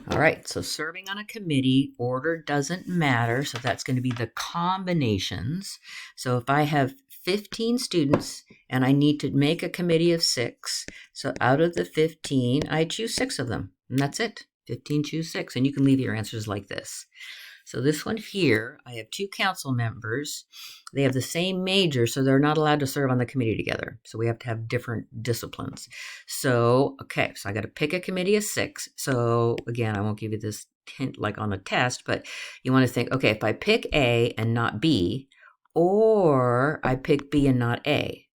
All right, so serving on a committee, order doesn't matter. So that's going to be the combinations. So if I have 15 students and I need to make a committee of 6, so out of the 15, I choose 6 of them. And that's it. 15 choose 6. And you can leave your answers like this. So this one here, I have 2 council members. They have the same major, so they're not allowed to serve on the committee together. So we have to have different disciplines. So, okay, so I got to pick a committee of 6. So again, I won't give you this hint like on the test, but you want to think, okay, if I pick A and not B, or I pick B and not A,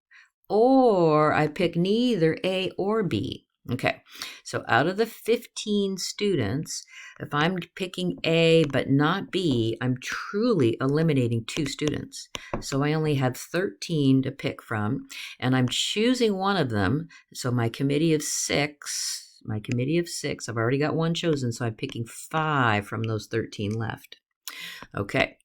or I pick neither A or B. Okay, so out of the 15 students, if I'm picking A but not B, I'm truly eliminating 2 students. So I only have 13 to pick from, and I'm choosing one of them. So my committee of 6, I've already got one chosen, so I'm picking 5 from those 13 left. Okay,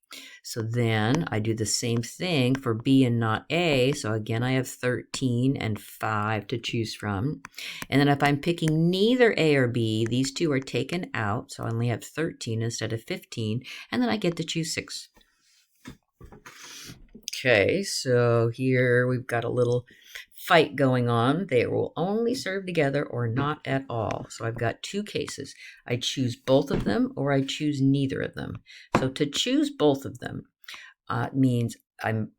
so then I do the same thing for B and not A. So again, I have 13 and 5 to choose from. And then if I'm picking neither A or B, these 2 are taken out. So I only have 13 instead of 15. And then I get to choose 6. Okay, so here we've got a little fight going on. They will only serve together or not at all. So I've got 2 cases. I choose both of them or I choose neither of them. So to choose both of them means I'm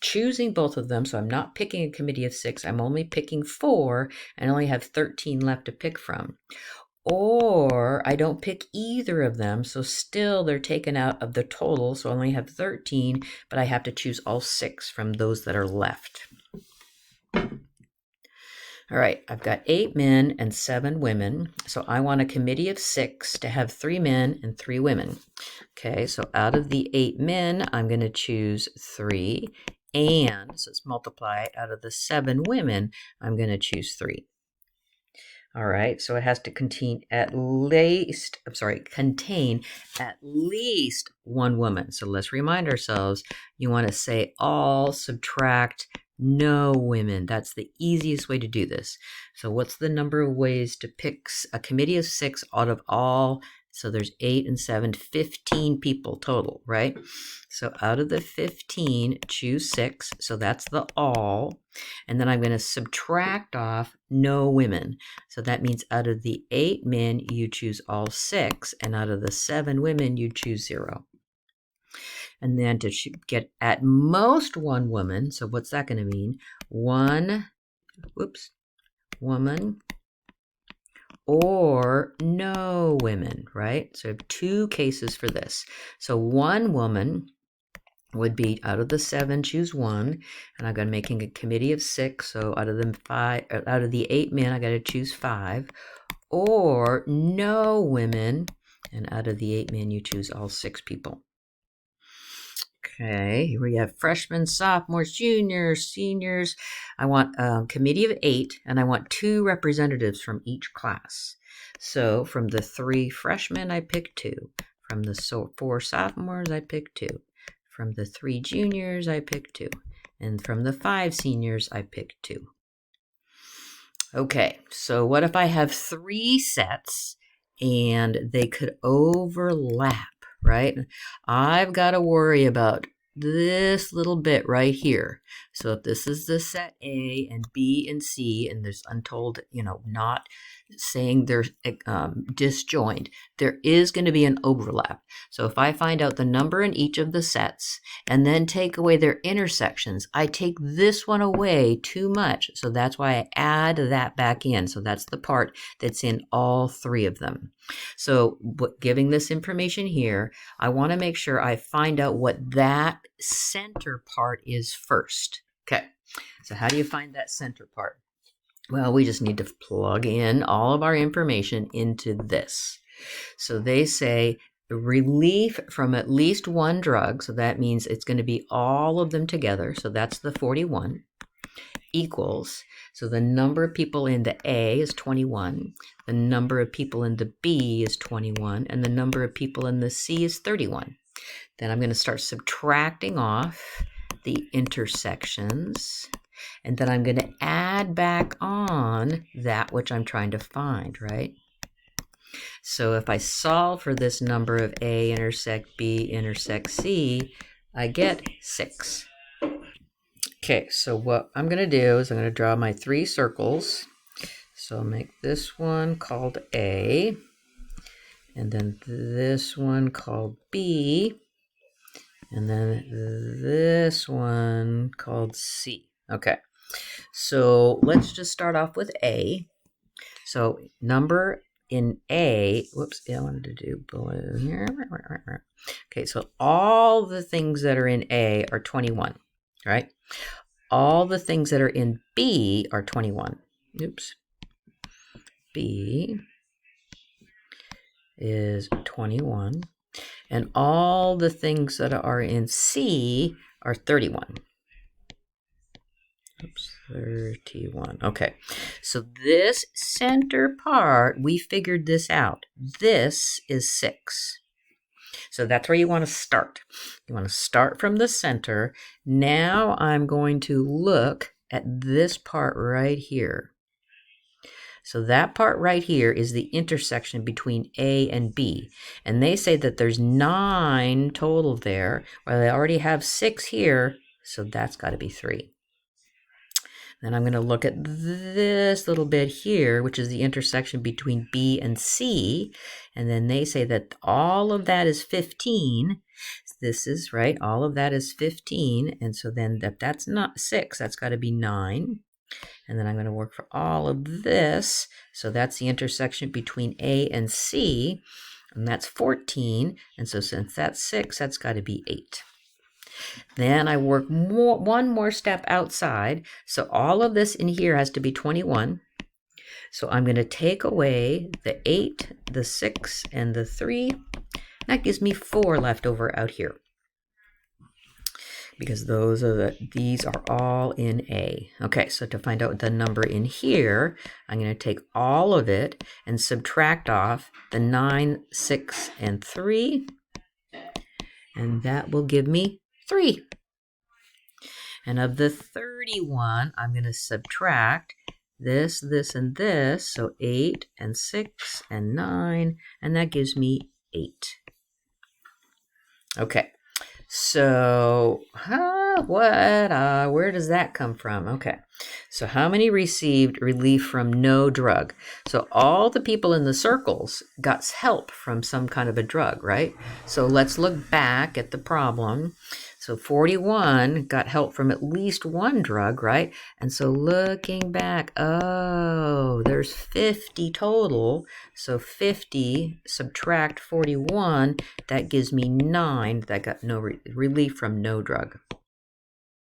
choosing both of them. So I'm not picking a committee of 6. I'm only picking 4 and only have 13 left to pick from. Or I don't pick either of them, so still they're taken out of the total, so I only have 13, but I have to choose all 6 from those that are left. All right, I've got 8 men and 7 women, so I want a committee of 6 to have 3 men and 3 women. Okay, so out of the 8 men, I'm going to choose 3, and so let's multiply. Out of the 7 women, I'm going to choose 3. All right, so it has to contain at least one woman. So let's remind ourselves, you want to say all, subtract no women. That's the easiest way to do this. So what's the number of ways to pick a committee of 6 out of all? So there's 8 and 7, 15 people total, right? So out of the 15, choose 6. So that's the all. And then I'm going to subtract off no women. So that means out of the 8 men, you choose all 6. And out of the 7 women, you choose 0. And then to get at most one woman, so what's that going to mean? One woman or no women, right? So I have 2 cases for this. So one woman would be out of the 7, choose 1, and I've got making a committee of 6. So out of the 8 men, I got to choose 5, or no women, and out of the 8 men, you choose all 6 people. Okay, here we have freshmen, sophomores, juniors, seniors. I want a committee of 8, and I want 2 representatives from each class. So from the 3 freshmen, I pick 2. From the 4 sophomores, I pick 2. From the 3 juniors, I pick 2. And from the 5 seniors, I pick 2. Okay, so what if I have 3 sets and they could overlap, right? I've got to worry about this little bit right here. So if this is the set A and B and C, and there's untold, not saying they're disjoined, there is going to be an overlap. So if I find out the number in each of the sets and then take away their intersections, I take this one away too much. So that's why I add that back in. So that's the part that's in all 3 of them. So giving this information here, I want to make sure I find out what that center part is first. Okay, so how do you find that center part? Well, we just need to plug in all of our information into this. So they say relief from at least one drug, so that means it's going to be all of them together, so that's the 41, equals, so the number of people in the A is 21, the number of people in the B is 21, and the number of people in the C is 31. Then I'm going to start subtracting off the intersections, and then I'm going to add back on that which I'm trying to find, right? So if I solve for this number of A intersect B intersect C, I get 6. Okay, so what I'm going to do is I'm going to draw my 3 circles. So I'll make this one called A, and then this one called B, and then this one called C. Okay, so let's just start off with A. So number in A, whoops, I wanted to do blue here. Okay, so all the things that are in A are 21, right? All the things that are in B are 21. Oops. B is 21. And all the things that are in C are 31. Oops, 31. Okay, so this center part, we figured this out. This is 6. So that's where you want to start. You want to start from the center. Now I'm going to look at this part right here. So that part right here is the intersection between A and B. And they say that there's 9 total there. Well, they already have 6 here, so that's got to be 3. Then I'm going to look at this little bit here, which is the intersection between B and C. And then they say that all of that is 15. This is, right, all of that is 15. And so then if that's not 6, that's got to be 9. And then I'm going to work for all of this. So that's the intersection between A and C. And that's 14. And so since that's 6, that's got to be 8. Then I work one more step outside. So all of this in here has to be 21. So I'm going to take away the 8, the 6, and the 3. That gives me 4 left over out here. Because these are all in A. Okay, so to find out the number in here, I'm going to take all of it and subtract off the 9, 6, and 3. And that will give me 3. And of the 31, I'm going to subtract this, this, and this. So 8 and 6 and 9, and that gives me 8. Okay. So, where does that come from? Okay, so how many received relief from no drug? So all the people in the circles got help from some kind of a drug, right? So let's look back at the problem. So 41 got help from at least one drug, right? And so looking back, oh, there's 50 total. So 50 subtract 41, that gives me 9 that got no relief from no drug.